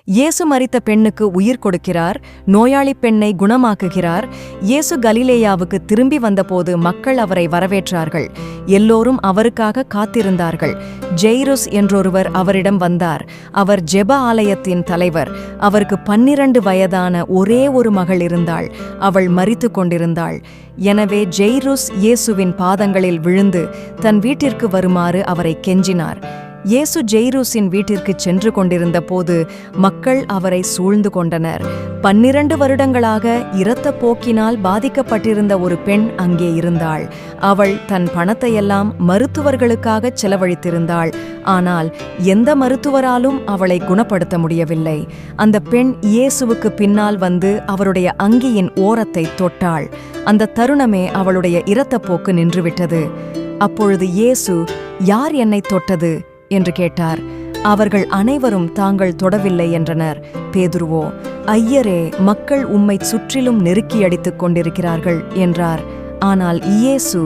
இயேசு மரித்த பெண்ணுக்கு உயிர் கொடுக்கிறார், நோயாளி பெண்ணை குணமாக்குகிறார். இயேசு கலிலேயாவுக்கு திரும்பி வந்தபோது மக்கள் அவரை வரவேற்றார்கள். எல்லோரும் அவருக்காக காத்திருந்தார்கள். ஜெய்ருஸ் என்றொருவர் அவரிடம் வந்தார். அவர் ஜெப ஆலயத்தின் தலைவர். அவருக்கு 12 வயதான ஒரே ஒரு மகள் இருந்தாள். அவள் மரித்து கொண்டிருந்தாள். எனவே ஜெய்ருஸ் இயேசுவின் பாதங்களில் விழுந்து தன் வீட்டிற்கு வருமாறு அவரை கெஞ்சினார். இயேசு ஜெய்ருஸின் வீட்டிற்கு சென்று கொண்டிருந்த போது மக்கள் அவரை சூழ்ந்து கொண்டனர். 12 வருடங்களாக இரத்தப் போக்கினால் பாதிக்கப்பட்டிருந்த ஒரு பெண் அங்கே இருந்தாள். அவள் தன் பணத்தையெல்லாம் மருத்துவர்களுக்காக செலவழித்திருந்தாள். ஆனால் எந்த மருத்துவராலும் அவளை குணப்படுத்த முடியவில்லை. அந்த பெண் இயேசுவுக்கு பின்னால் வந்து அவருடைய அங்கியின் ஓரத்தை தொட்டாள். அந்த தருணமே அவளுடைய இரத்தப்போக்கு நின்றுவிட்டது. அப்பொழுது இயேசு, "யார் என்னை தொட்டது?" என்று கேட்டார். அவர்கள் அனைவரும் தாங்கள் தொடவில்லை என்றனர். பேதுருவோ, "ஐயரே, மக்கள் உம்மை சுற்றிலும் நெருக்கியடித்துக் கொண்டிருக்கிறார்கள்" என்றார். ஆனால் இயேசு,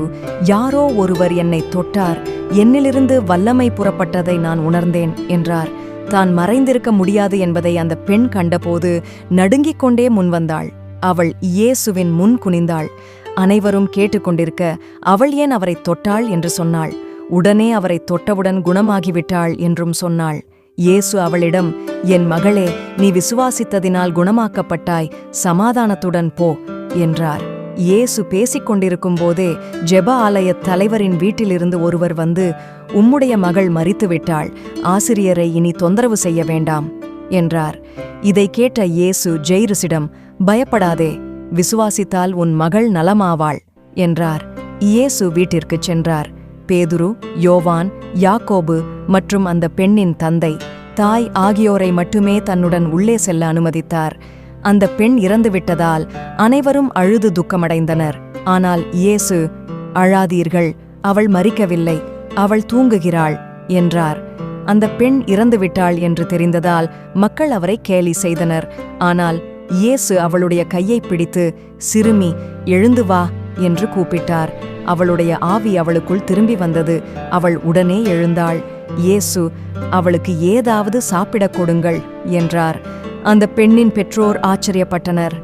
"யாரோ ஒருவர் என்னை தொட்டார், என்னிலிருந்து வல்லமை புறப்பட்டதை நான் உணர்ந்தேன்" என்றார். தான் மறைந்திருக்க முடியாது என்பதை அந்த பெண் கண்டபோது நடுங்கிக் கொண்டே முன்வந்தாள். அவள் இயேசுவின் முன் குனிந்தாள். அனைவரும் கேட்டுக்கொண்டிருக்க, "அவள் ஏன் அவரை தொட்டாள்?" என்று சொன்னாள். உடனே அவரை தொட்டவுடன் குணமாகிவிட்டாள் என்றும் சொன்னாள். இயேசு அவளிடம், "என் மகளே, நீ விசுவாசித்ததினால் குணமாக்கப்பட்டாய், சமாதானத்துடன் போ" என்றார். இயேசு பேசிக் கொண்டிருக்கும் போதே ஜெப ஆலயத் தலைவரின் வீட்டிலிருந்து ஒருவர் வந்து, "உம்முடைய மகள் மரித்துவிட்டாள், ஆசிரியரை இனி தொந்தரவு செய்ய வேண்டாம்" என்றார். இதை கேட்ட இயேசு ஜெய்ருஸிடம், "பயப்படாதே, விசுவாசித்தால் உன் மகள் நலமாவாள்" என்றார். இயேசு வீட்டிற்குச் சென்றார். பேதுரு, யோவான், யாக்கோபு மற்றும் அந்த பெண்ணின் தந்தை, தாய் ஆகியோரை மட்டுமே தன்னுடன் உள்ளே செல்ல அனுமதித்தார். அந்த பெண் இறந்துவிட்டதால் அனைவரும் அழுது துக்கமடைந்தனர். ஆனால் இயேசு, "அழாதீர்கள், அவள் மரிக்கவில்லை, அவள் தூங்குகிறாள்" என்றார். அந்த பெண் இறந்துவிட்டாள் என்று தெரிந்ததால் மக்கள் அவரை கேலி செய்தனர். ஆனால் இயேசு அவளுடைய கையை பிடித்து, "சிறுமி, எழுந்து வா" என்று கூப்பிட்டார். அவளுடைய ஆவி அவளுக்குள் திரும்பி வந்தது. அவள் உடனே எழுந்தாள். இயேசு, "அவளுக்கு ஏதாவது சாப்பிடக் கொடுங்கள்" என்றார். அந்த பெண்ணின் பெற்றோர் ஆச்சரியப்பட்டனர்.